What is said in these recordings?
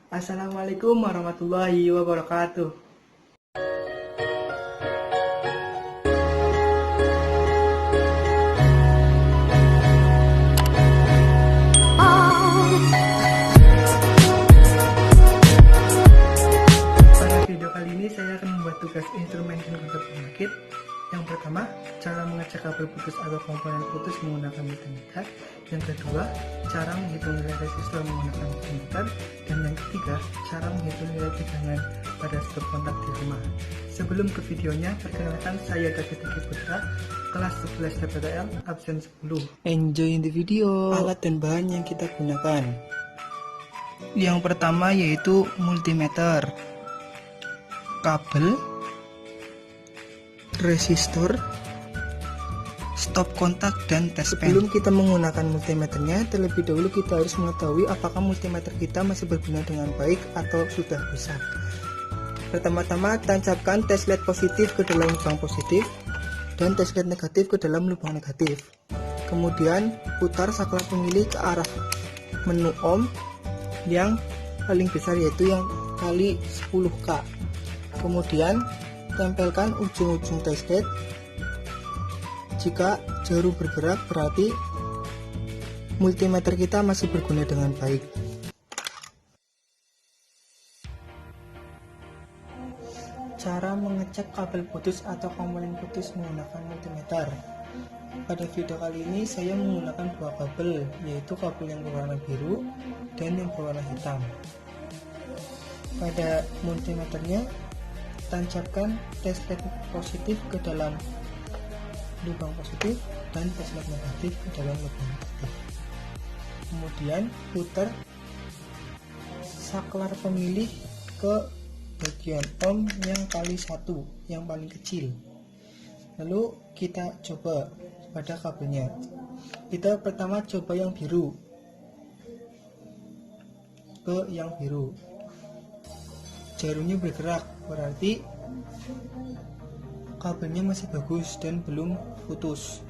Assalamualaikum warahmatullahi wabarakatuh. Pada video kali ini saya akan membuat tugas instrumen dan konsep penyakit. Yang pertama, cara mengecek kabel putus atau komponen putus menggunakan multimeter. Yang kedua, cara menghitung nilai resistor menggunakan multimeter. Dan yang ketiga, cara menghitung nilai tegangan pada stop kontak di rumah. Sebelum ke videonya, perkenalkan saya David Eki Putra, kelas 11 TPTL, absen 10. Enjoy the video. Alat dan bahan yang kita gunakan. Yang pertama yaitu multimeter, kabel, resistor, stop kontak, dan test pen. Sebelum kita menggunakan multimeternya, terlebih dahulu kita harus mengetahui apakah multimeter kita masih berguna dengan baik atau sudah rusak. Pertama-tama, tancapkan test LED positif ke dalam lubang positif dan test LED negatif ke dalam lubang negatif. Kemudian putar saklar pemilih ke arah menu ohm yang paling besar, yaitu yang kali 10K. Kemudian tempelkan ujung-ujung test LED. Jika jarum bergerak berarti multimeter kita masih berguna dengan baik. Cara mengecek kabel putus atau komponen putus menggunakan multimeter. Pada video kali ini saya menggunakan dua kabel, yaitu kabel yang berwarna biru dan yang berwarna hitam. Pada multimeternya, tancapkan test LED positif ke dalam lubang positif dan test LED negatif ke dalam lubang negatif. Kemudian putar saklar pemilih ke bagian ohm yang kali 1, yang paling kecil. Lalu kita coba pada kabelnya. Kita pertama coba yang biru, ke yang biru. Jarumnya bergerak, berarti kabelnya masih bagus dan belum putus.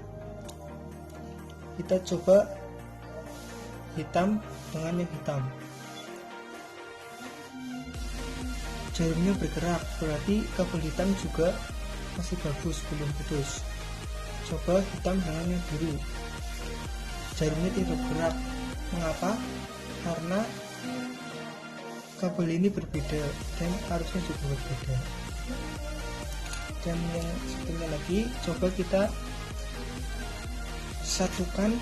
Kita coba hitam dengan yang hitam. Jarumnya bergerak, berarti kabel hitam juga masih bagus, belum putus. Coba hitam dengan yang biru. Jarumnya tidak bergerak. Mengapa? Karena kabel ini berbeda dan arusnya juga berbeda. Dan yang satunya lagi, coba kita satukan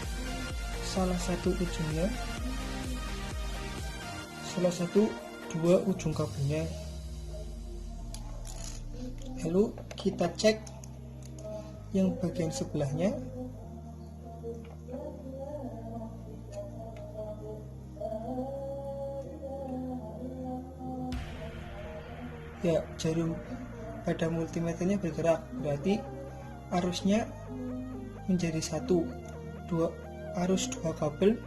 salah satu ujungnya, dua ujung kabelnya. Lalu kita cek yang bagian sebelahnya. Ya, jarum pada multimeternya bergerak, berarti arusnya menjadi satu. Arus dua kabel,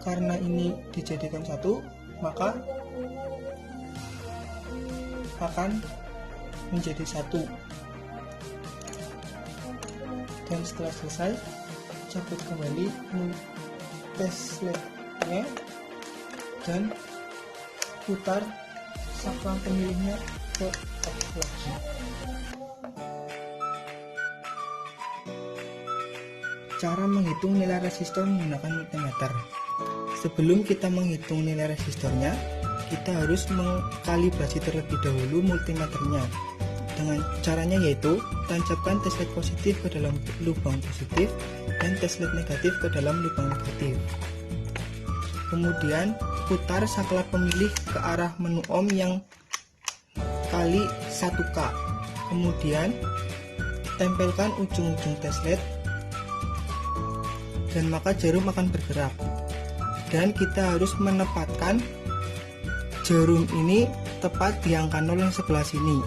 karena ini dijadikan satu, maka akan menjadi satu. Dan setelah selesai, cabut kembali test LED-nya dan putar saklar pemilihnya ke atas lagi. Cara menghitung nilai resistor menggunakan multimeter. Sebelum kita menghitung nilai resistornya, kita harus mengkalibrasi terlebih dahulu multimeternya. Dengan caranya yaitu tancapkan test LED positif ke dalam lubang positif dan test LED negatif ke dalam lubang negatif. Kemudian putar saklar pemilih ke arah menu ohm yang kali 1K. Kemudian tempelkan ujung-ujung test LED dan maka jarum akan bergerak. Dan kita harus menempatkan jarum ini tepat di angka 0 yang sebelah sini.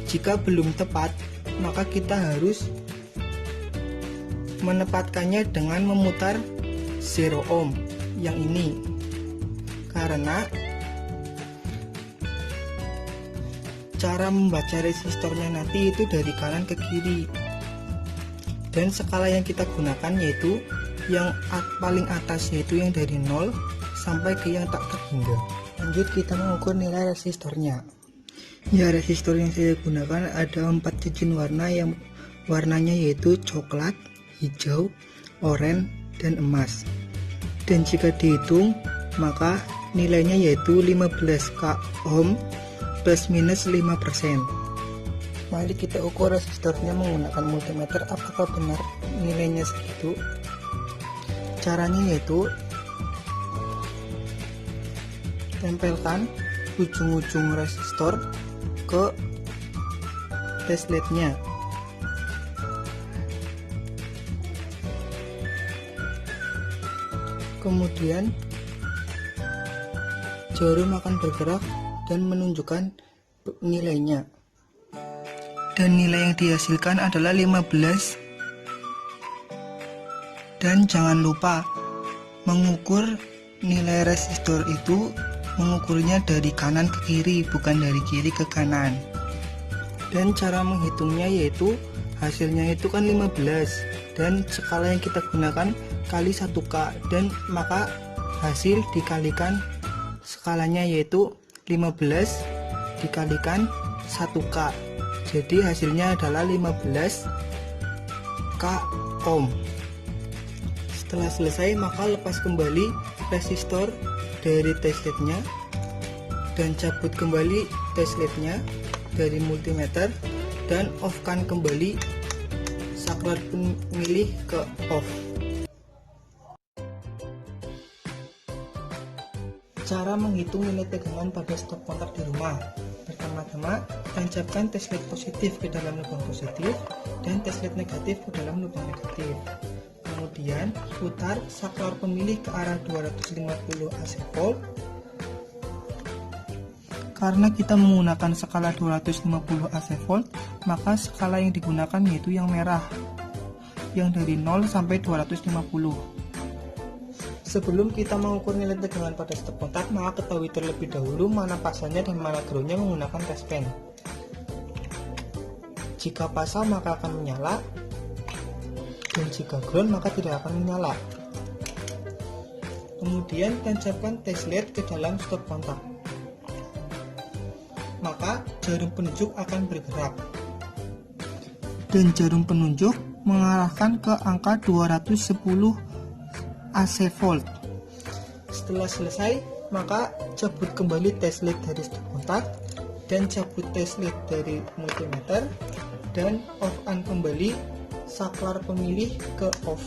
Jika belum tepat, maka kita harus menempatkannya dengan memutar 0 ohm yang ini, karena cara membaca resistornya nanti itu dari kanan ke kiri. Dan skala yang kita gunakan yaitu yang paling atas, yaitu yang dari 0 sampai ke yang tak terhingga. Lanjut kita mengukur nilai resistornya. Ya, resistor yang saya gunakan ada 4 cincin warna yang warnanya yaitu coklat, hijau, oranye, dan emas. Dan jika dihitung maka nilainya yaitu 15 k ohm plus minus 5%. Mari kita ukur resistornya menggunakan multimeter apakah benar nilainya segitu. Caranya yaitu tempelkan ujung-ujung resistor ke tesletnya. Kemudian jarum akan bergerak dan menunjukkan nilainya. Dan nilai yang dihasilkan adalah 15. Dan jangan lupa mengukur nilai resistor itu, mengukurnya dari kanan ke kiri, bukan dari kiri ke kanan. Dan cara menghitungnya yaitu hasilnya itu kan 15 dan skala yang kita gunakan kali 1K, dan maka hasil dikalikan skalanya yaitu 15 dikalikan 1K. Jadi hasilnya adalah 15 K ohm. Setelah selesai maka lepas kembali resistor dari tesletnya dan cabut kembali tesletnya dari multimeter dan off-kan kembali saklar pemilih ke off. Cara menghitung nilai tegangan pada stop kontak di rumah. Pertama-tama tancapkan teslet positif ke dalam lubang positif dan teslet negatif ke dalam lubang negatif. Kemudian putar saklar pemilih ke arah 250 AC volt. Karena kita menggunakan skala 250 AC volt, maka skala yang digunakan yaitu yang merah, yang dari 0 sampai 250. Sebelum kita mengukur nilai tegangan pada stop kontak, maka ketahui terlebih dahulu mana pasangnya dan mana groundnya menggunakan test pen. Jika pasang maka akan menyala, dan jika ground maka tidak akan menyala. Kemudian tancapkan teslet ke dalam stop kontak, maka jarum penunjuk akan bergerak dan jarum penunjuk mengarahkan ke angka 210 AC volt. Setelah selesai maka cabut kembali teslet dari stop kontak dan cabut teslet dari multimeter dan off-an kembali saklar pemilih ke off.